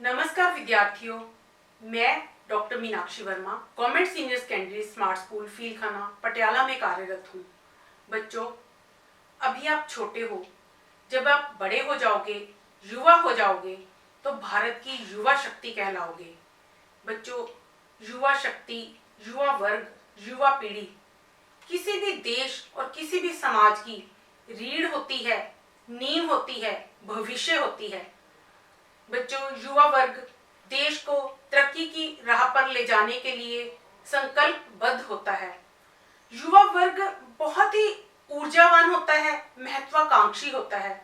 नमस्कार विद्यार्थियों, मैं doctor Meenakshi Verma government senior secondary smart school Feelkhana Patiala में कार्यरत हूँ। बच्चों, अभी आप छोटे हो, जब आप बड़े हो जाओगे, युवा हो जाओगे, तो भारत की युवा शक्ति कहलाओगे। बच्चों, युवा शक्ति, युवा वर्ग, युवा पीढ़ी किसी भी देश और किसी भी समाज की रीढ़ होती है, नींव होती है, भविष्य होती है। बच्चों, युवा वर्ग देश को तरक्की की राह पर ले जाने के लिए संकल्पबद्ध होता है। युवा वर्ग बहुत ही ऊर्जावान होता है, महत्वाकांक्षी होता है।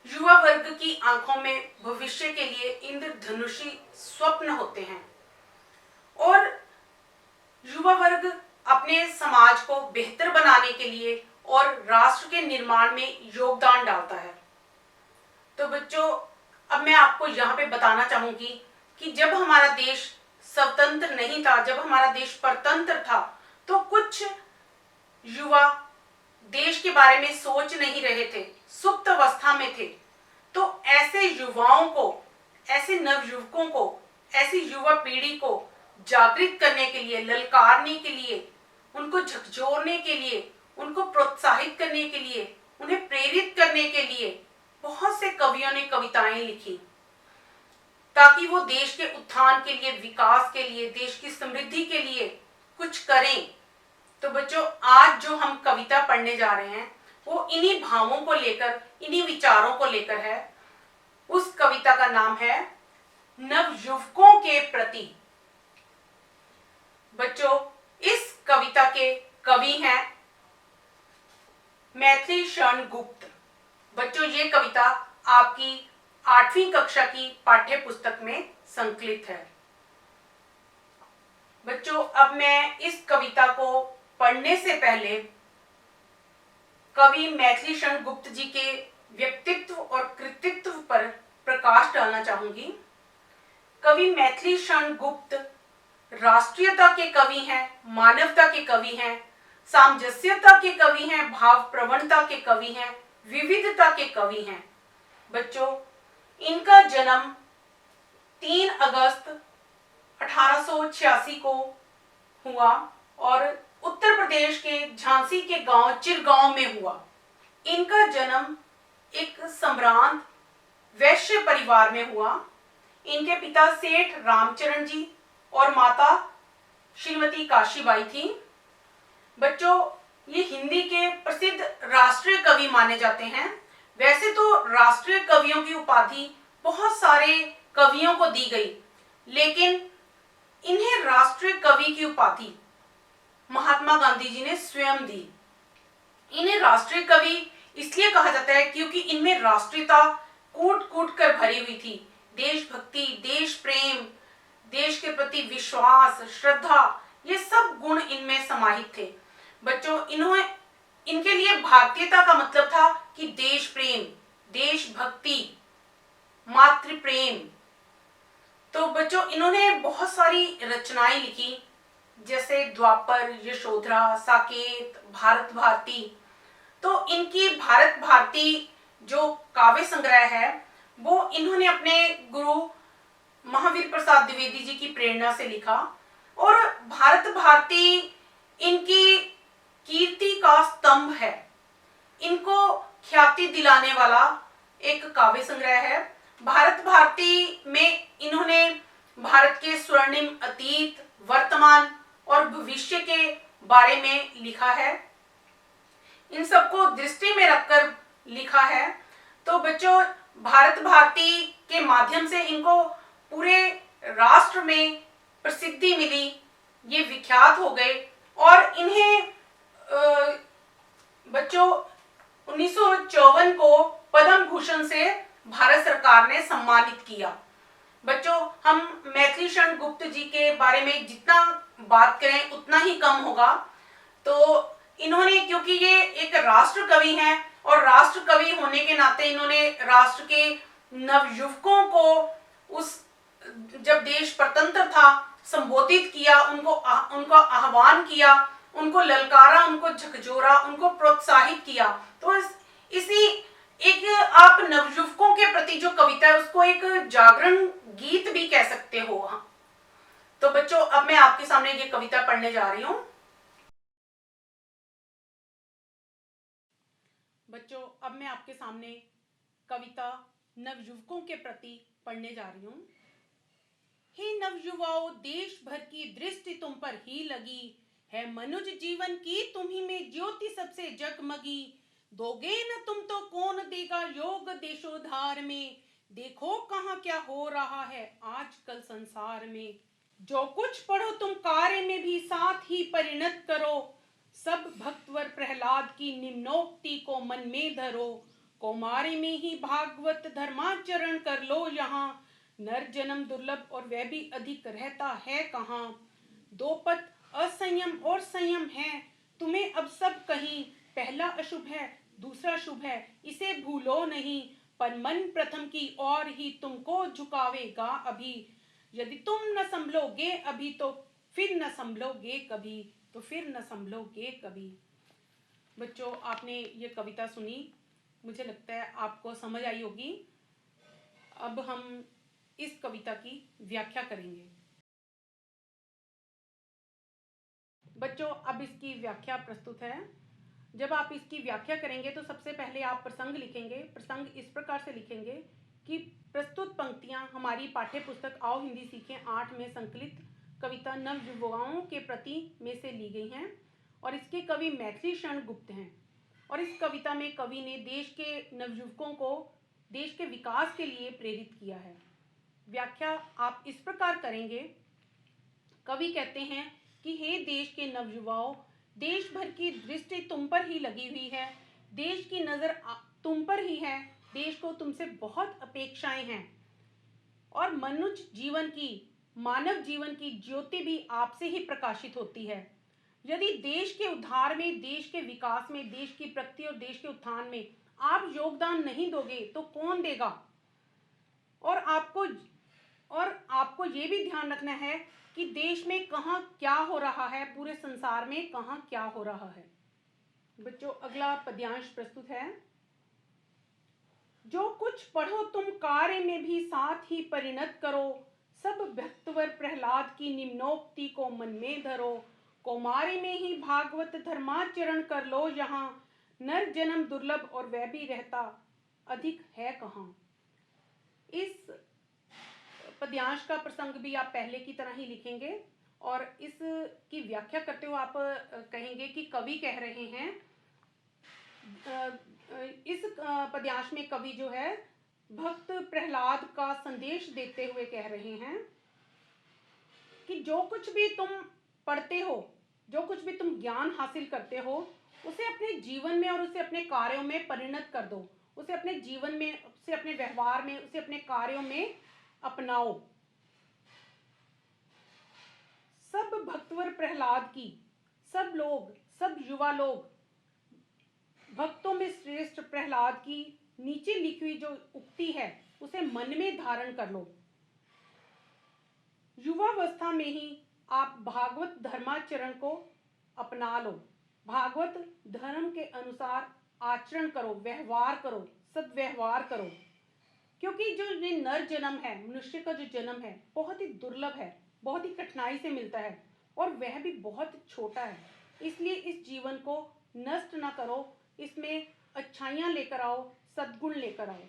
युवा वर्ग की आंखों में भविष्य के लिए इंद्रधनुषी स्वप्न होते हैं और युवा वर्ग अपने समाज को बेहतर बनाने के लिए और राष्ट्र के निर्माण में योगदान डालता है। तो बच्चों, अब मैं आपको यहाँ पे बताना चाहूंगी कि जब हमारा देश स्वतंत्र नहीं था, जब हमारा देश परतंत्र था, तो कुछ युवा देश के बारे में सोच नहीं रहे थे, सुप्त अवस्था में थे। तो ऐसे युवाओं को, ऐसे नवयुवकों को, ऐसी युवा पीढ़ी को जागृत करने के लिए, ललकारने के लिए, उनको झकझोरने के लिए, उनको प्रोत्साहित करने के लिए, उन्हें प्रेरित करने के लिए बहुत से कवियों ने कविताएं लिखी, ताकि वो देश के उत्थान के लिए, विकास के लिए, देश की समृद्धि के लिए कुछ करें। तो बच्चों, आज जो हम कविता पढ़ने जा रहे हैं वो इन्हीं भावों को लेकर, इन्हीं विचारों को लेकर है। उस कविता का नाम है नवयुवकों के प्रति। बच्चों, इस कविता के कवि हैं मैथिली शरण गुप्त। बच्चों, ये कविता आपकी 8वीं कक्षा की पाठ्य पुस्तक में संकलित है। बच्चों, अब मैं इस कविता को पढ़ने से पहले कवि मैथिली शरण गुप्त जी के व्यक्तित्व और कृतित्व पर प्रकाश डालना चाहूंगी। कवि मैथिली शरण गुप्त राष्ट्रीयता के कवि हैं, मानवता के कवि हैं, सामंजस्यता के कवि हैं, भाव प्रवणता के कवि हैं, विविधता के कवि हैं। बच्चों, इनका जन्म 3 अगस्त 1886 को हुआ और उत्तर प्रदेश के झांसी के गांव चिरगांव में हुआ। इनका जन्म एक सम्भ्रांत वैश्य परिवार में हुआ। इनके पिता सेठ रामचरण जी और माता श्रीमती काशीबाई थी। बच्चों, ये हिंदी के प्रसिद्ध राष्ट्रीय कवि माने जाते हैं। वैसे तो राष्ट्रीय कवियों की उपाधि बहुत सारे कवियों को दी गई, लेकिन इन्हें राष्ट्रीय कवि की उपाधि महात्मा गांधी जी ने स्वयं दी। इन्हें राष्ट्रीय कवि इसलिए कहा जाता है क्योंकि इनमें राष्ट्रीयता कूट कूट कर भरी हुई थी। देशभक्ति, देश प्रेम, देश के प्रति विश्वास, श्रद्धा, ये सब गुण इनमें समाहित थे। बच्चों, इनके लिए भारतीयता का मतलब था कि देश प्रेम, देशभक्ति, मातृ प्रेम। तो बच्चों, इन्होंने बहुत सारी रचनाएं लिखी, जैसे द्वापर, यशोधरा, साकेत, भारत भारती। तो इनकी भारत भारती जो काव्य संग्रह है वो इन्होंने अपने गुरु महावीर प्रसाद द्विवेदी जी की प्रेरणा से लिखा और भारत भारती इनकी कीर्ति का स्तंभ है। इनको ख्याति दिलाने वाला एक काव्य संग्रह है। भारत भारती में इन्होंने भारत के स्वर्णिम अतीत, वर्तमान और भविष्य के बारे में लिखा है। इन सबको दृष्टि में रखकर लिखा है। तो बच्चों, भारत भारती के माध्यम से इनको पूरे राष्ट्र में प्रसिद्धि मिली, ये विख्यात हो गए और इन्हें बच्चों 1954 को पद्म भूषण से भारत सरकार ने सम्मानित किया। बच्चों, हम मैथिली शरण गुप्त जी के बारे में जितना बात करें उतना ही कम होगा। तो इन्होंने, क्योंकि ये एक राष्ट्र कवि हैं और राष्ट्र कवि होने के नाते इन्होंने राष्ट्र के नवयुवकों को उस जब देश परतंत्र था संबोधित किया, उनको आह्वान किया, उनको ललकारा, उनको झकझोरा, उनको प्रोत्साहित किया। तो इसी एक आप नवयुवकों के प्रति जो कविता है उसको एक जागरण गीत भी कह सकते हो। हाँ, तो बच्चों अब मैं आपके सामने ये कविता पढ़ने जा रही हूँ। बच्चों अब मैं आपके सामने कविता नवयुवकों के प्रति पढ़ने जा रही हूँ। हे नवयुवाओं, देश भर की दृष्टि तुम पर ही लगी है, मनुज जीवन की तुम ही में ज्योति सबसे जगमगी। दोगे न तुम तो कौन देगा योग देशोद्धार में, देखो कहाँ क्या हो रहा है आजकल संसार में। जो कुछ पढ़ो तुम कार्य में भी साथ ही परिणत करो, सब भक्तवर प्रहलाद की निम्नोक्ति को मन में धरो। कौमारी में ही भागवत धर्माचरण कर लो यहाँ, नर जन्म दुर्लभ और वह भी अधिक रहता है कहाँ। दो पथ असंयम और संयम है तुम्हें अब सब कहीं, पहला अशुभ है दूसरा शुभ है इसे भूलो नहीं, पर मन प्रथम की ओर ही तुमको झुकावेगा अभी। यदि तुम न संभलोगे अभी तो फिर न संभलोगे कभी, तो फिर न संभलोगे कभी। बच्चों आपने ये कविता सुनी, मुझे लगता है आपको समझ आई होगी। अब हम इस कविता की व्याख्या करेंगे। बच्चों अब इसकी व्याख्या प्रस्तुत है। जब आप इसकी व्याख्या करेंगे तो सबसे पहले आप प्रसंग लिखेंगे। प्रसंग इस प्रकार से लिखेंगे कि प्रस्तुत पंक्तियां हमारी पाठ्य पुस्तक आओ हिंदी सीखें 8 में संकलित कविता नवयुवाओं के प्रति में से ली गई हैं और इसके कवि मैथिली शरण गुप्त हैं। और इस कविता में कवि ने देश के नवयुवकों को देश के विकास के लिए प्रेरित किया है। व्याख्या आप इस प्रकार करेंगे। कवि कहते हैं कि हे देश के नवयुवाओं, देश भर की दृष्टि तुम पर ही लगी हुई है, देश की नजर तुम पर ही है, देश को तुमसे बहुत अपेक्षाएं हैं और मनुष्य जीवन की मानव जीवन की ज्योति भी आपसे ही प्रकाशित होती है। यदि देश के उद्धार में, देश के विकास में, देश की प्रगति और देश के उत्थान में आप योगदान नहीं दोगे तो कौन देगा। और आपको ये भी ध्यान रखना है कि देश में कहाँ क्या हो रहा है, पूरे संसार में कहाँ क्या हो रहा है। बच्चों अगला पद्यांश प्रस्तुत है। जो कुछ पढ़ो तुम कार्य में भी साथ ही परिणत करो, सब भक्तवर प्रहलाद की निम्नोक्ति को मन में धरो। कौमारी में ही भागवत धर्माचरण कर लो यहाँ, नर जन्म दुर्लभ और वह भी रहता अधिक है कहाँ। इस पद्यांश का प्रसंग भी आप पहले की तरह ही लिखेंगे और इसकी व्याख्या करते हुए आप कहेंगे कि कवि कह रहे हैं। इस पद्यांश में कवि जो है भक्त प्रहलाद का संदेश देते हुए कह रहे हैं कि जो कुछ भी तुम पढ़ते हो, जो कुछ भी तुम ज्ञान हासिल करते हो, उसे अपने जीवन में और उसे अपने कार्यों में परिणत कर दो। उसे अपने जीवन में, उसे अपने व्यवहार में, उसे अपने कार्यों में अपनाओ। सब भक्तवर प्रहलाद की, सब लोग, सब युवा लोग भक्तों में श्रेष्ठ प्रहलाद की नीचे लिखी हुई जो उक्ति है उसे मन में धारण कर लो। युवावस्था में ही आप भागवत धर्माचरण को अपना लो। भागवत धर्म के अनुसार आचरण करो, व्यवहार करो, सद्व्यवहार करो। क्योंकि जो ये नर जन्म है, मनुष्य का जो जन्म है बहुत ही दुर्लभ है, बहुत ही कठिनाई से मिलता है और वह भी बहुत छोटा है। इसलिए इस जीवन को नष्ट ना करो, इसमें अच्छाइयाँ लेकर आओ, सद्गुण लेकर आओ।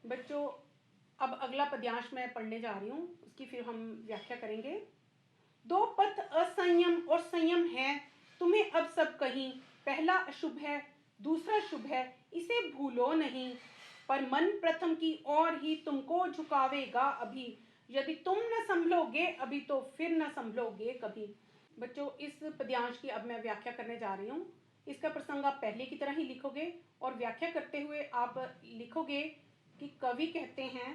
बच्चों अब अगला पद्यांश मैं पढ़ने जा रही हूँ, उसकी फिर हम व्याख्या करेंगे। दो पथ असंयम और संयम है तुम्हें अब सब कहीं, पहला अशुभ है दूसरा शुभ है इसे भूलो नहीं, पर मन प्रथम की ओर ही तुमको झुकावेगा अभी। यदि तुम न संभलोगे अभी तो फिर न संभलोगे कभी। बच्चों इस पद्यांश की अब मैं व्याख्या करने जा रही हूँ। इसका प्रसंग आप पहले की तरह ही लिखोगे और व्याख्या करते हुए आप लिखोगे कि कवि कहते हैं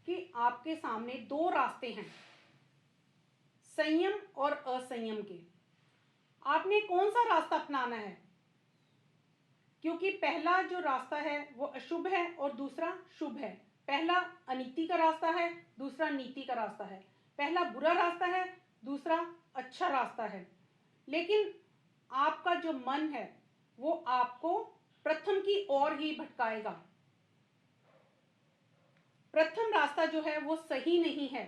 कि आपके सामने दो रास्ते हैं, संयम और असंयम के। आपने कौन सा रास्ता अपनाना है, क्योंकि पहला जो रास्ता है वो अशुभ है और दूसरा शुभ है। पहला अनीति का रास्ता है, दूसरा नीति का रास्ता है। पहला बुरा रास्ता है, दूसरा अच्छा रास्ता है। लेकिन आपका जो मन है वो आपको प्रथम की ओर ही भटकाएगा। प्रथम रास्ता जो है वो सही नहीं है।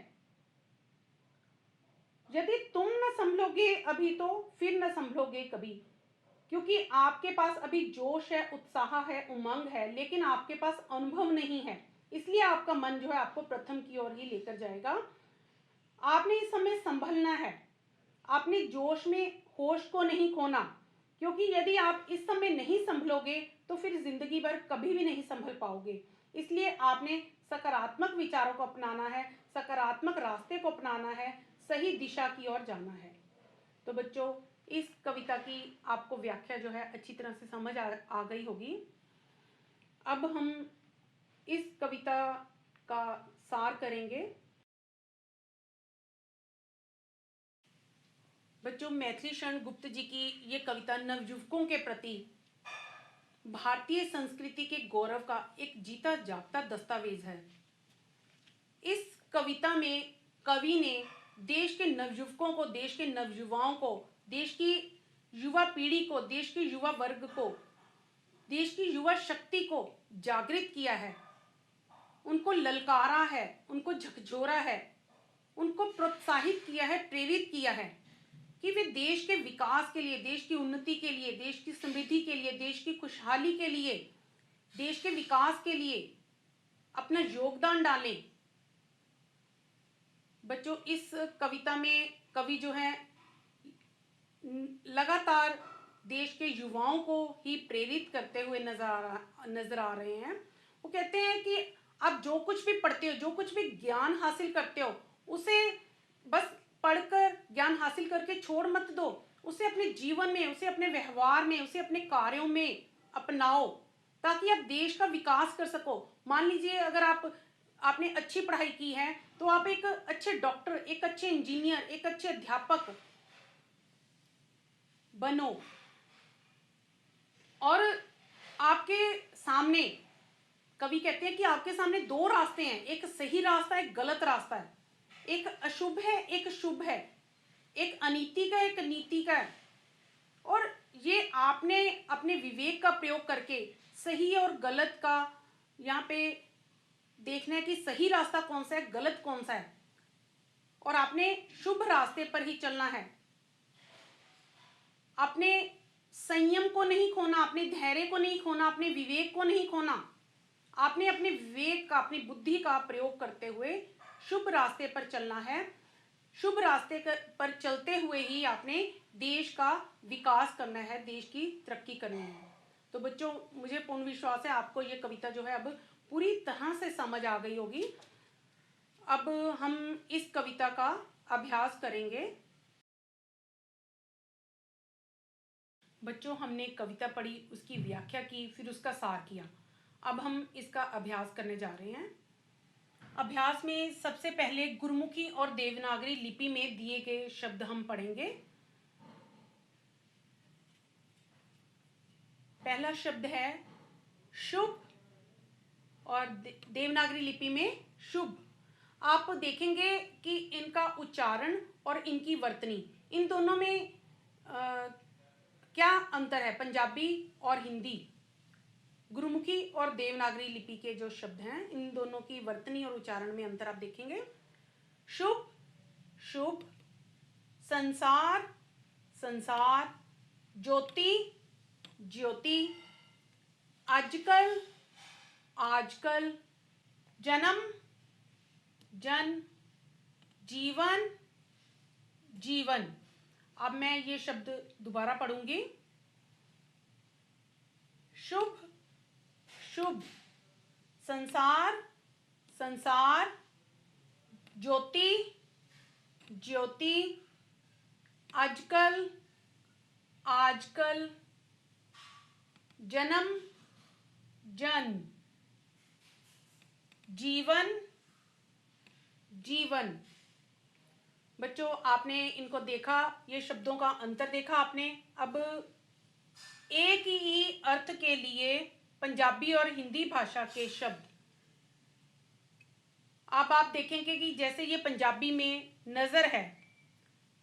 यदि तुम न संभलोगे अभी तो फिर न संभलोगे कभी, क्योंकि आपके पास अभी जोश है, उत्साह है, उमंग है, लेकिन आपके पास अनुभव नहीं है। इसलिए आपका मन जो है आपको प्रथम की ओर ही लेकर जाएगा। आपने इस समय संभलना है, आपने जोश में होश को नहीं खोना, क्योंकि यदि आप इस समय नहीं संभलोगे तो फिर जिंदगी भर कभी भी नहीं संभल पाओगे। इसलिए आपने सकारात्मक विचारों को अपनाना है, सकारात्मक रास्ते को अपनाना है, सही दिशा की ओर जाना है। तो बच्चों, इस कविता की आपको व्याख्या जो है अच्छी तरह से समझ आ गई होगी। अब हम इस कविता का सार करेंगे। बच्चों, मैथिली शरण गुप्त जी की ये कविता नवयुवकों के प्रति भारतीय संस्कृति के गौरव का एक जीता जागता दस्तावेज है। इस कविता में कवि ने देश के नवयुवकों को, देश के नवयुवाओं को, देश की युवा पीढ़ी को, देश के युवा वर्ग को, देश की युवा शक्ति को जागृत किया है, उनको ललकारा है, उनको झकझोरा है, उनको प्रोत्साहित किया है, प्रेरित किया है कि वे देश के विकास के लिए, देश की उन्नति के लिए, देश की समृद्धि के लिए, देश की खुशहाली के लिए, देश के विकास के लिए अपना योगदान डालें। बच्चों, इस कविता में कवि जो है लगातार देश के युवाओं को ही प्रेरित करते हुए नजर आ रहे हैं। वो कहते हैं कि आप जो कुछ भी पढ़ते हो, जो कुछ भी ज्ञान हासिल करते हो, उसे बस पढ़कर ज्ञान हासिल करके छोड़ मत दो, उसे अपने जीवन में, उसे अपने व्यवहार में, उसे अपने कार्यों में अपनाओ, ताकि आप देश का विकास कर सको। मान लीजिए अगर आपने अच्छी पढ़ाई की है तो आप एक अच्छे डॉक्टर, एक अच्छे इंजीनियर, एक अच्छे अध्यापक बनो। और आपके सामने, कवि कहते हैं कि आपके सामने दो रास्ते हैं, एक सही रास्ता है, एक गलत रास्ता है, एक अशुभ है, एक शुभ है, एक अनीति का, एक नीति का है। और ये आपने अपने विवेक का प्रयोग करके सही और गलत का यहाँ पे देखना है कि सही रास्ता कौन सा है, गलत कौन सा है, और आपने शुभ रास्ते पर ही चलना है। अपने संयम को नहीं खोना, अपने धैर्य को नहीं खोना, अपने विवेक को नहीं खोना। आपने अपने विवेक का, अपनी बुद्धि का प्रयोग करते हुए शुभ रास्ते पर चलना है। शुभ रास्ते पर चलते हुए ही आपने देश का विकास करना है, देश की तरक्की करनी है। तो बच्चों, मुझे पूर्ण विश्वास है आपको ये कविता जो है अब पूरी तरह से समझ आ गई होगी। अब हम इस कविता का अभ्यास करेंगे। बच्चों, हमने कविता पढ़ी, उसकी व्याख्या की, फिर उसका सार किया। अब हम इसका अभ्यास करने जा रहे हैं। अभ्यास में सबसे पहले गुरुमुखी और देवनागरी लिपि में दिए गए शब्द हम पढ़ेंगे। पहला शब्द है शुभ और देवनागरी लिपि में शुभ। आप देखेंगे कि इनका उच्चारण और इनकी वर्तनी, इन दोनों में क्या अंतर है, पंजाबी और हिंदी। गुरुमुखी और देवनागरी लिपि के जो शब्द हैं, इन दोनों की वर्तनी और उच्चारण में अंतर आप देखेंगे। शुभ, शुभ, संसार, संसार, ज्योति, ज्योति, आजकल, आजकल, जन्म, जन, जीवन, जीवन। अब मैं ये शब्द दोबारा पढ़ूंगी। शुभ, शुभ, संसार, संसार, ज्योति, ज्योति, आजकल, आजकल, जन्म, जन, जीवन, जीवन। बच्चों, आपने इनको देखा, ये शब्दों का अंतर देखा आपने। अब एक ही अर्थ के लिए पंजाबी और हिंदी भाषा के शब्द, अब आप देखेंगे कि जैसे ये पंजाबी में नज़र है,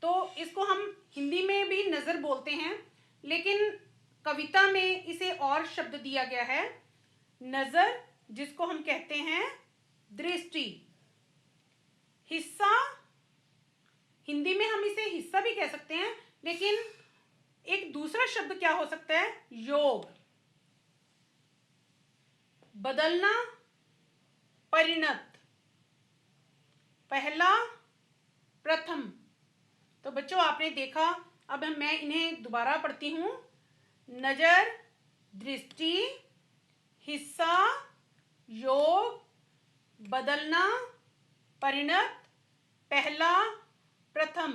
तो इसको हम हिंदी में भी नज़र बोलते हैं, लेकिन कविता में इसे और शब्द दिया गया है नजर, जिसको हम कहते हैं दृष्टि। हिस्सा, हिंदी में हम इसे हिस्सा भी कह सकते हैं, लेकिन एक दूसरा शब्द क्या हो सकता है, योग। बदलना, परिणत, पहला, प्रथम। तो बच्चों आपने देखा, अब मैं इन्हें दोबारा पढ़ती हूं। नजर, दृष्टि, हिस्सा, योग, बदलना, परिणत, पहला, प्रथम।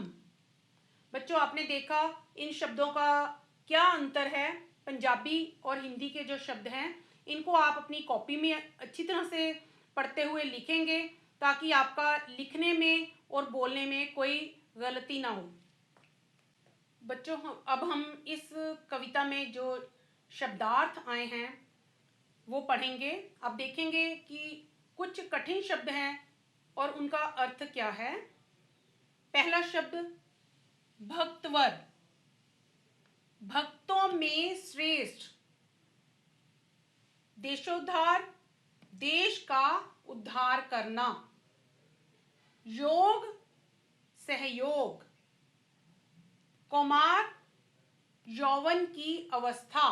बच्चों आपने देखा इन शब्दों का क्या अंतर है। पंजाबी और हिंदी के जो शब्द हैं इनको आप अपनी कॉपी में अच्छी तरह से पढ़ते हुए लिखेंगे, ताकि आपका लिखने में और बोलने में कोई गलती ना हो। बच्चों अब हम इस कविता में जो शब्दार्थ आए हैं वो पढ़ेंगे। अब देखेंगे कि कुछ कठिन शब्द हैं और उनका अर्थ क्या है। पहला शब्द भक्तवर, भक्तों में श्रेष्ठ। देशोद्धार, देश का उद्धार करना। योग, सहयोग। कौमार, यौवन की अवस्था।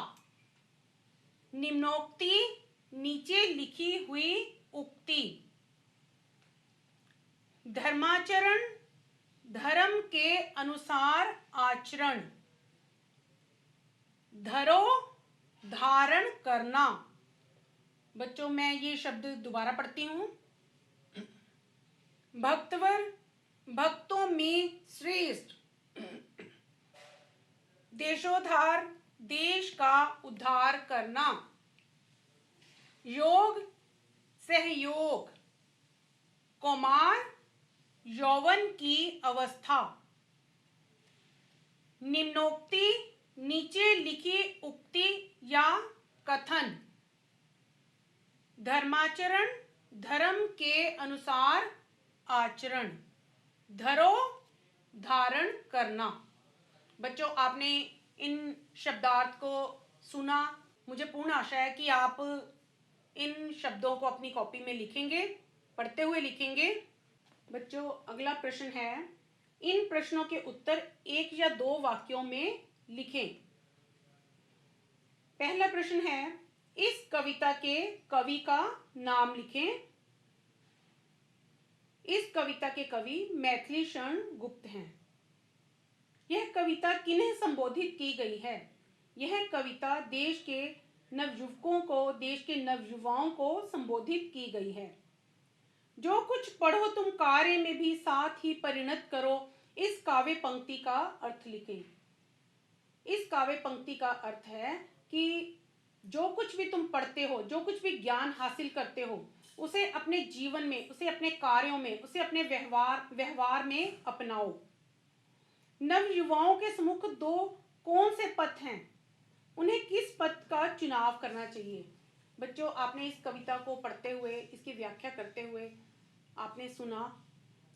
निम्नोक्ति, नीचे लिखी हुई उक्ति। धर्माचरण, धर्म के अनुसार आचरण। धरो, धारण करना। बच्चों मैं ये शब्द दोबारा पढ़ती हूं। भक्तवर, भक्तों में श्रेष्ठ। देशोद्धार, देश का उद्धार करना। योग, सहयोग। कौमार, यौवन की अवस्था। निम्नोक्ति, नीचे लिखी उक्ति या कथन। धर्माचरण, धर्म के अनुसार आचरण। धरो, धारण करना। बच्चों आपने इन शब्दार्थ को सुना। मुझे पूर्ण आशा है कि आप इन शब्दों को अपनी कॉपी में लिखेंगे, पढ़ते हुए लिखेंगे। बच्चों अगला प्रश्न है, इन प्रश्नों के उत्तर एक या दो वाक्यों में लिखें। पहला प्रश्न है, इस कविता के कवि का नाम लिखें। इस कविता के कवि मैथिली शरण गुप्त हैं। यह कविता किन्हें संबोधित की गई है। यह कविता देश के नवयुवकों को, देश के नवयुवाओं को संबोधित की गई है। जो कुछ पढ़ो तुम कार्य में भी साथ ही परिणत करो। इस काव्य पंक्ति का अर्थ लिखें। इस काव्य पंक्ति का अर्थ है कि जो कुछ भी तुम पढ़ते हो, जो कुछ भी ज्ञान हासिल करते हो, उसे अपने जीवन में, उसे अपने कार्यों में, उसे अपने व्यवहार में अपनाओ। नवयुवाओं के सम्मुख दो कौन से पथ हैं, उन्हें किस पथ का चुनाव करना चाहिए। बच्चों आपने इस कविता को पढ़ते हुए, इसकी व्याख्या करते हुए आपने सुना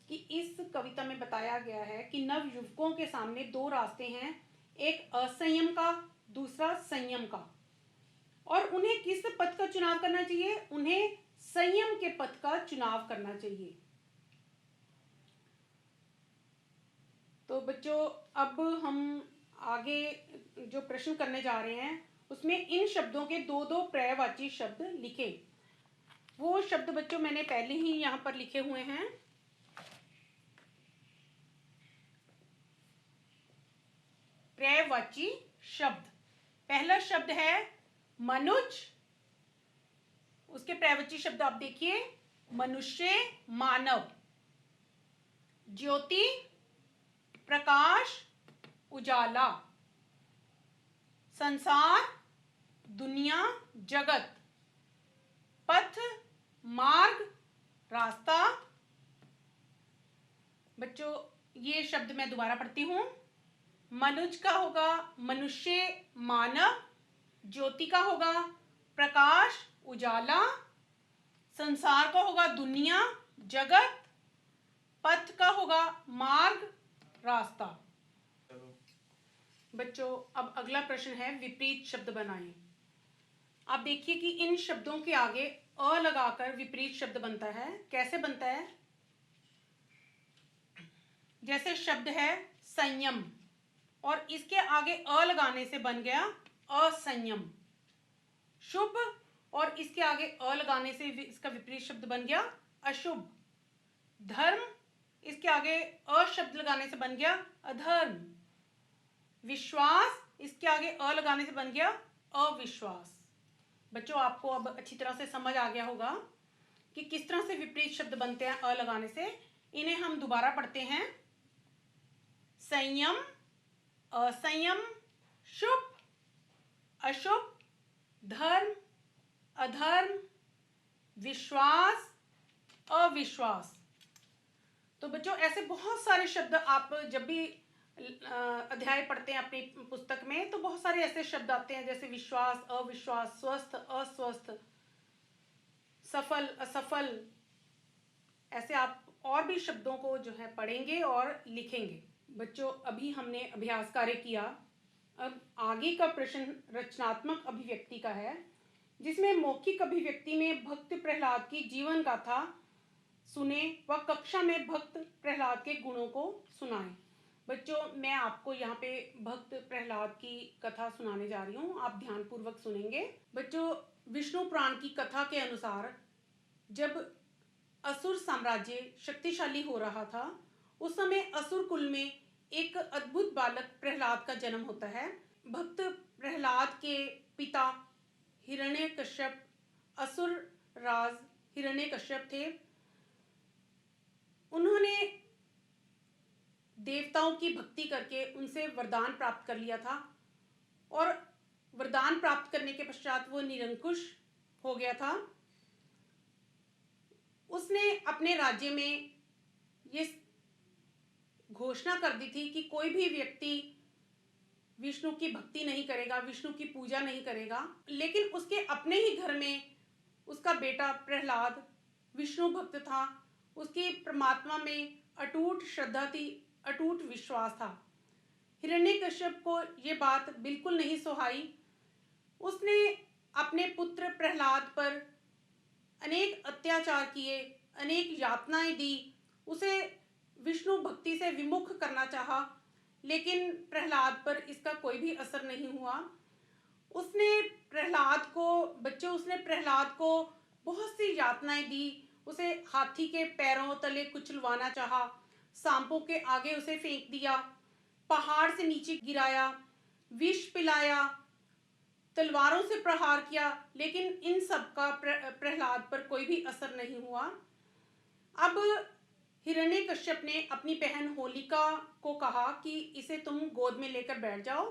कि इस कविता में बताया गया है कि नवयुवकों के सामने दो रास्ते हैं, एक असंयम का, दूसरा संयम का, और उन्हें किस पथ का चुनाव करना चाहिए, उन्हें संयम के पथ का चुनाव करना चाहिए। तो बच्चों अब हम आगे जो प्रश्न करने जा रहे हैं उसमें इन शब्दों के दो दो पर्यायवाची शब्द लिखें। वो शब्द बच्चों मैंने पहले ही यहां पर लिखे हुए हैं। पर्यायवाची शब्द, पहला शब्द है मनुज। उसके पर्यायवाची शब्द आप देखिए, मनुष्य, मानव। ज्योति, प्रकाश, उजाला। संसार, दुनिया, जगत। पथ, मार्ग, रास्ता। बच्चों ये शब्द मैं दोबारा पढ़ती हूं। मनुज का होगा मनुष्य, मानव। ज्योति का होगा प्रकाश, उजाला। संसार का होगा दुनिया, जगत। पथ का होगा मार्ग, रास्ता। बच्चों अब अगला प्रश्न है विपरीत शब्द बनाएं। आप देखिए कि इन शब्दों के आगे अ लगाकर विपरीत शब्द बनता है। कैसे बनता है? जैसे शब्द है संयम और इसके आगे अ लगाने से बन गया असंयम। शुभ और इसके आगे अ लगाने से इसका विपरीत शब्द बन गया अशुभ। धर्म, इसके आगे अ शब्द लगाने से बन गया अधर्म। विश्वास, इसके आगे अ लगाने से बन गया अविश्वास। बच्चों आपको अब अच्छी तरह से समझ आ गया होगा कि किस तरह से विपरीत शब्द बनते हैं अ लगाने से। इन्हें हम दोबारा पढ़ते हैं। संयम, असंयम, शुभ, अशुभ, धर्म, अधर्म, विश्वास, अविश्वास। तो बच्चों ऐसे बहुत सारे शब्द आप जब भी अध्याय पढ़ते हैं अपनी पुस्तक में तो बहुत सारे ऐसे शब्द आते हैं जैसे विश्वास, अविश्वास, स्वस्थ, अस्वस्थ, सफल, असफल। ऐसे आप और भी शब्दों को जो है पढ़ेंगे और लिखेंगे। बच्चों अभी हमने अभ्यास कार्य किया। अब आगे का प्रश्न रचनात्मक अभिव्यक्ति का है, जिसमें मौखिक अभिव्यक्ति में भक्त प्रहलाद की जीवन गाथा सुने व कक्षा में भक्त प्रहलाद के गुणों को सुनाएं। बच्चों मैं आपको यहाँ पे भक्त प्रहलाद की कथा सुनाने जा रही हूँ, आप ध्यानपूर्वक सुनेंगे। बच्चों विष्णु पुराण की कथा के अनुसार जब असुर साम्राज्य शक्तिशाली हो रहा था उस समय असुर कुल में एक अद्भुत बालक प्रहलाद का जन्म होता है। भक्त प्रहलाद के पिता हिरण्यकश्यप असुर राज हिरण्यकश्यप थे। उन्होंने देवताओं की भक्ति करके उनसे वरदान प्राप्त कर लिया था और वरदान प्राप्त करने के पश्चात वो निरंकुश हो गया था। उसने अपने राज्य में ये घोषणा कर दी थी कि कोई भी व्यक्ति विष्णु की भक्ति नहीं करेगा, विष्णु की पूजा नहीं करेगा। लेकिन उसके अपने ही घर में उसका बेटा प्रहलाद विष्णु भक्त था, उसकी परमात्मा में अटूट श्रद्धा थी, अटूट विश्वास था। हिरण्यकश्यप को ये बात बिल्कुल नहीं सुहाई। उसने अपने पुत्र प्रहलाद पर अनेक अत्याचार किए, अनेक यातनाएं दी, उसे विष्णु भक्ति से विमुख करना चाहा, लेकिन प्रहलाद पर इसका कोई भी असर नहीं हुआ। उसने प्रहलाद को बहुत सी यातनाएं दी, उसे हाथी के पैरों तले कुचलवाना चाहा, सांपों के आगे उसे फेंक दिया, पहाड़ से नीचे गिराया, विष पिलाया, तलवारों से प्रहार किया, लेकिन इन सब का प्रहलाद पर कोई भी असर नहीं हुआ। अब हिरण्यकश्यप ने अपनी बहन होलिका को कहा कि इसे तुम गोद में लेकर बैठ जाओ,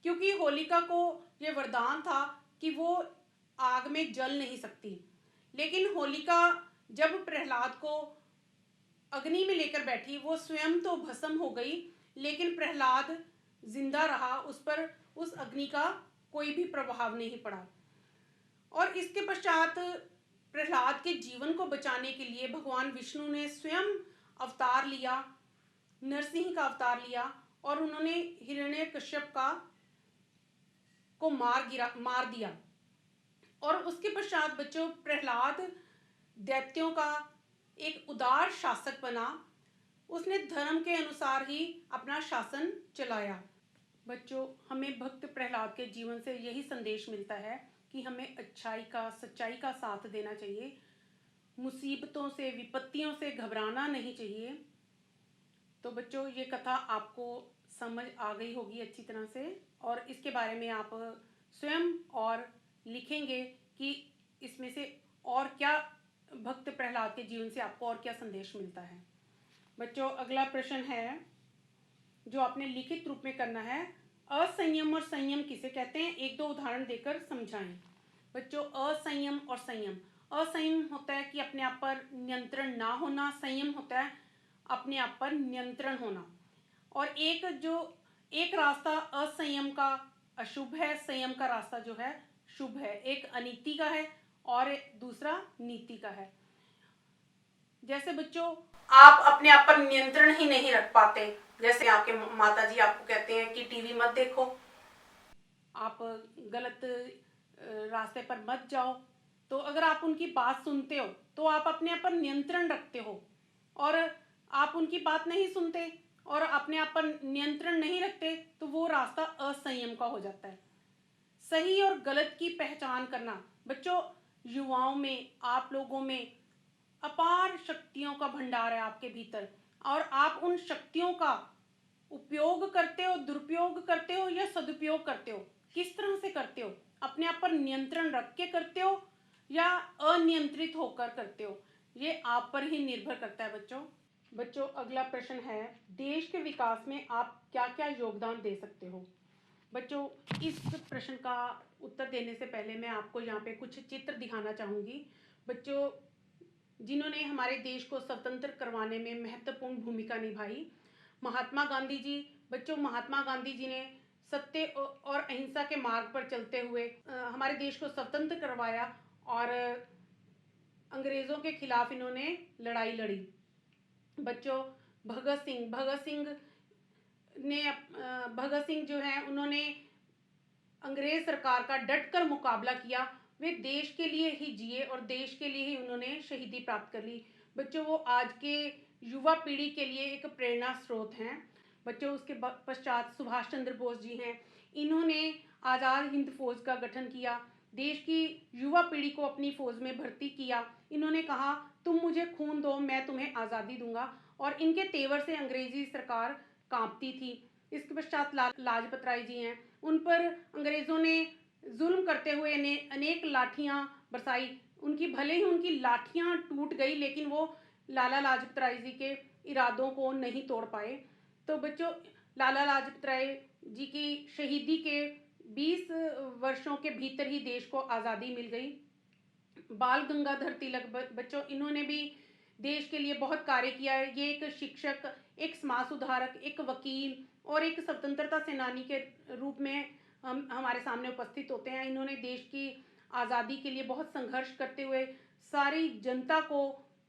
क्योंकि होलिका को ये वरदान था कि वो आग में जल नहीं सकती। लेकिन होलिका जब प्रहलाद को अग्नि में लेकर बैठी, वो स्वयं तो भस्म हो गई, लेकिन प्रहलाद जिंदा रहा, उस पर उस अग्नि का कोई भी प्रभाव नहीं पड़ा। और इसके पश्चात प्रहलाद के जीवन को बचाने के लिए भगवान विष्णु ने स्वयं अवतार लिया, नरसिंह का अवतार लिया, और उन्होंने हिरण्यकश्यप को मार दिया। और उसके पश्चात बच्चों प्रहलाद दैत्यों का एक उदार शासक बना। उसने धर्म के अनुसार ही अपना शासन चलाया। बच्चों हमें भक्त प्रहलाद के जीवन से यही संदेश मिलता है कि हमें अच्छाई का, सच्चाई का साथ देना चाहिए, मुसीबतों से, विपत्तियों से घबराना नहीं चाहिए। तो बच्चों ये कथा आपको समझ आ गई होगी अच्छी तरह से, और इसके बारे में आप स्वयं और लिखेंगे कि इसमें से और क्या भक्त प्रहलाद के जीवन से आपको और क्या संदेश मिलता है। बच्चों अगला प्रश्न है जो आपने लिखित रूप में करना है, असंयम और संयम किसे कहते हैं, एक दो उदाहरण देकर समझाएं। बच्चों असंयम और संयम, असंयम होता है कि अपने आप पर नियंत्रण ना होना, संयम होता है अपने आप पर नियंत्रण होना। और एक रास्ता असंयम का अशुभ है, संयम का रास्ता जो है शुभ है। एक अनीति का है और दूसरा नीति का है। जैसे बच्चों आप अपने आप पर नियंत्रण ही नहीं रख पाते, जैसे आपके माता जी आपको कहते हैं कि टीवी मत देखो, आप गलत रास्ते पर मत जाओ, तो अगर आप उनकी बात सुनते हो तो आप अपने आप पर नियंत्रण रखते हो, और आप उनकी बात नहीं सुनते और अपने आप पर नियंत्रण नहीं रखते तो वो रास्ता असंयम का हो जाता है। सही और गलत की पहचान करना बच्चों, युवाओं में, आप लोगों में अपार शक्तियों का भंडार है आपके भीतर, और आप उन शक्तियों का उपयोग करते हो, दुरुपयोग करते हो या सदुपयोग करते हो, किस तरह से करते हो, अपने आप पर नियंत्रण रख के करते हो या अनियंत्रित होकर करते हो, ये आप पर ही निर्भर करता है बच्चों। बच्चों अगला प्रश्न है, देश के विकास में आप क्या क्या योगदान दे सकते हो। बच्चों इस प्रश्न का उत्तर देने से पहले मैं आपको यहाँ पे कुछ चित्र दिखाना चाहूँगी। बच्चों जिन्होंने हमारे देश को स्वतंत्र करवाने में महत्वपूर्ण भूमिका निभाई, महात्मा गांधी जी। बच्चों महात्मा गांधी जी ने सत्य और अहिंसा के मार्ग पर चलते हुए हमारे देश को स्वतंत्र करवाया, और अंग्रेज़ों के खिलाफ इन्होंने लड़ाई लड़ी। बच्चों भगत सिंह जो हैं उन्होंने अंग्रेज सरकार का डटकर मुकाबला किया। वे देश के लिए ही जिए और देश के लिए ही उन्होंने शहीदी प्राप्त कर ली। बच्चों वो आज के युवा पीढ़ी के लिए एक प्रेरणा स्रोत हैं। बच्चों उसके पश्चात सुभाष चंद्र बोस जी हैं, इन्होंने आज़ाद हिंद फौज का गठन किया, देश की युवा पीढ़ी को अपनी फौज में भर्ती किया। इन्होंने कहा तुम मुझे खून दो मैं तुम्हें आज़ादी दूंगा, और इनके तेवर से अंग्रेजी सरकार कांपती थी। इसके पश्चात लाजपत राय जी हैं, उन पर अंग्रेज़ों ने जुल्म करते हुए अनेक लाठियां बरसाई। उनकी भले ही उनकी लाठियां टूट गई लेकिन वो लाला लाजपत राय जी के इरादों को नहीं तोड़ पाए। तो बच्चों लाला लाजपत राय जी की शहीदी के 20 वर्षों के भीतर ही देश को आज़ादी मिल गई। बाल गंगाधर तिलक बच्चों इन्होंने भी देश के लिए बहुत कार्य किया है। ये एक शिक्षक, एक समाज सुधारक, एक वकील और एक स्वतंत्रता सेनानी के रूप में हम हमारे सामने उपस्थित होते हैं। इन्होंने देश की आज़ादी के लिए बहुत संघर्ष करते हुए सारी जनता को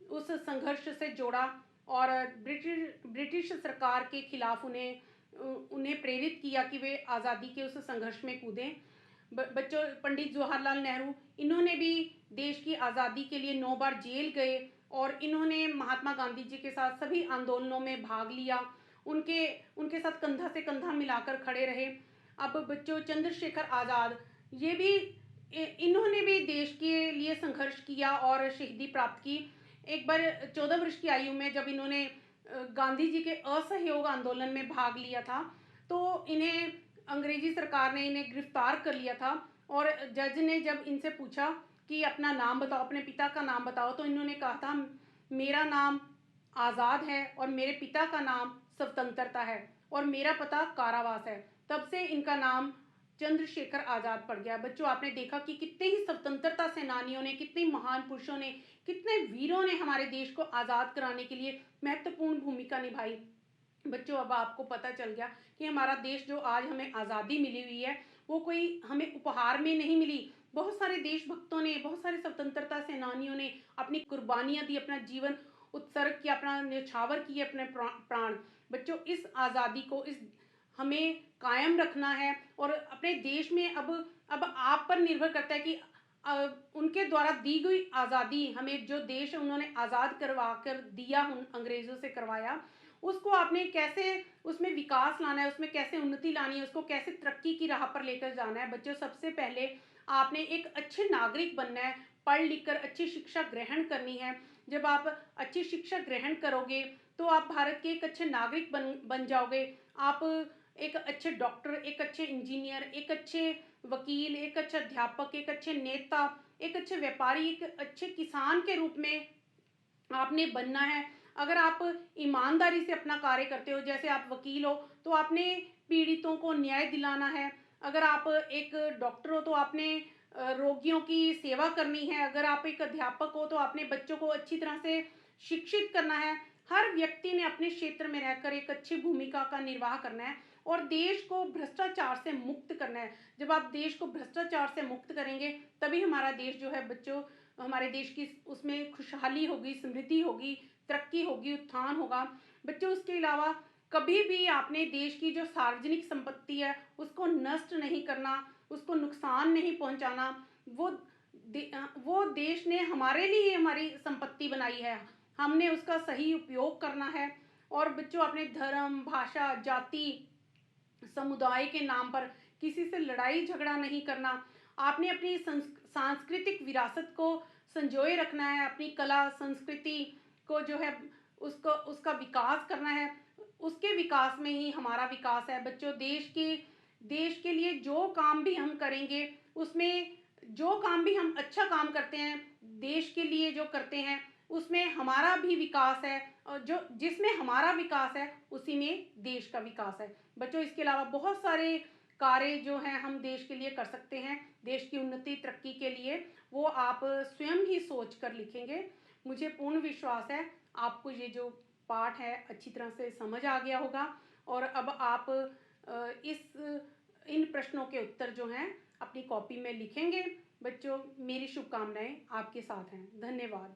उस संघर्ष से जोड़ा, और ब्रिटिश सरकार के खिलाफ उन्हें प्रेरित किया कि वे आज़ादी के उस संघर्ष में कूदें। बच्चों पंडित जवाहरलाल नेहरू, इन्होंने भी देश की आज़ादी के लिए 9 बार जेल गए, और इन्होंने महात्मा गांधी जी के साथ सभी आंदोलनों में भाग लिया, उनके साथ कंधा से कंधा मिलाकर खड़े रहे। अब बच्चों चंद्रशेखर आज़ाद, ये भी इन्होंने भी देश के लिए संघर्ष किया और शहीदी प्राप्त की। एक बार 14 वर्ष की आयु में जब इन्होंने गांधी जी के असहयोग आंदोलन में भाग लिया था, तो इन्हें अंग्रेजी सरकार ने इन्हें गिरफ्तार कर लिया था, और जज ने जब इनसे पूछा कि अपना नाम बताओ, अपने पिता का नाम बताओ, तो इन्होंने कहा था मेरा नाम आज़ाद है और मेरे पिता का नाम स्वतंत्रता है और मेरा पता कारावास है। तब से इनका नाम चंद्रशेखर आज़ाद पड़ गया। बच्चों आपने देखा कि कितने ही स्वतंत्रता सेनानियों ने, कितने महान पुरुषों ने, कितने वीरों ने हमारे देश को आज़ाद कराने के लिए महत्वपूर्ण भूमिका निभाई। बच्चों अब आपको पता चल गया कि हमारा देश जो आज हमें आज़ादी मिली हुई है वो कोई हमें उपहार में नहीं मिली। बहुत सारे देशभक्तों ने, बहुत सारे स्वतंत्रता सेनानियों ने अपनी कुर्बानियां दी, अपना जीवन उत्सर्ग किया, अपना न्यौछावर किए अपने प्राण। बच्चों इस आज़ादी को इस हमें कायम रखना है, और अपने देश में अब आप पर निर्भर करता है कि उनके द्वारा दी गई आज़ादी, हमें जो देश उन्होंने आज़ाद करवा कर दिया, उन अंग्रेज़ों से करवाया, उसको आपने कैसे उसमें विकास लाना है, उसमें कैसे उन्नति लानी है, उसको कैसे तरक्की की राह पर लेकर जाना है। बच्चों सबसे पहले आपने एक अच्छे नागरिक बनना है, पढ़ लिख कर अच्छी शिक्षा ग्रहण करनी है। जब आप अच्छी शिक्षा ग्रहण करोगे तो आप भारत के एक अच्छे नागरिक बन जाओगे। आप एक अच्छे डॉक्टर, एक अच्छे इंजीनियर, एक अच्छे वकील, एक अच्छे अध्यापक, एक अच्छे नेता, एक अच्छे व्यापारी, एक अच्छे किसान के रूप में आपने बनना है। अगर आप ईमानदारी से अपना कार्य करते हो, जैसे आप वकील हो तो आपने पीड़ितों को न्याय दिलाना है। अगर आप एक डॉक्टर हो तो आपने रोगियों की सेवा करनी है। अगर आप एक अध्यापक हो तो आपने बच्चों को अच्छी तरह से शिक्षित करना है। हर व्यक्ति ने अपने क्षेत्र में रहकर एक अच्छी भूमिका का निर्वाह करना है और देश को भ्रष्टाचार से मुक्त करना है। जब आप देश को भ्रष्टाचार से मुक्त करेंगे तभी हमारा देश जो है बच्चों हमारे देश की उसमें खुशहाली होगी, समृद्धि होगी, तरक्की होगी, उत्थान होगा। बच्चों, उसके अलावा कभी भी आपने देश की जो सार्वजनिक संपत्ति है उसको नष्ट नहीं करना, उसको नुकसान नहीं पहुंचाना। वो वो देश ने हमारे लिए हमारी संपत्ति बनाई है, हमने उसका सही उपयोग करना है। और बच्चों, अपने धर्म, भाषा, जाति, समुदाय के नाम पर किसी से लड़ाई झगड़ा नहीं करना। आपने अपनी सांस्कृतिक विरासत को संजोए रखना है, अपनी कला संस्कृति को जो है उसको उसका विकास करना है। उसके विकास में ही हमारा विकास है। बच्चों, देश के लिए जो काम भी हम करेंगे, उसमें जो काम भी हम अच्छा काम करते हैं, देश के लिए जो करते हैं, उसमें हमारा भी विकास है, और जो जिसमें हमारा विकास है उसी में देश का विकास है। बच्चों, इसके अलावा बहुत सारे कार्य जो हैं हम देश के लिए कर सकते हैं, देश की उन्नति तरक्की के लिए। वो आप स्वयं ही सोच कर लिखेंगे। मुझे पूर्ण विश्वास है आपको ये जो पाठ है अच्छी तरह से समझ आ गया होगा, और अब आप इन प्रश्नों के उत्तर जो हैं अपनी कॉपी में लिखेंगे। बच्चों, मेरी शुभकामनाएं आपके साथ हैं। धन्यवाद।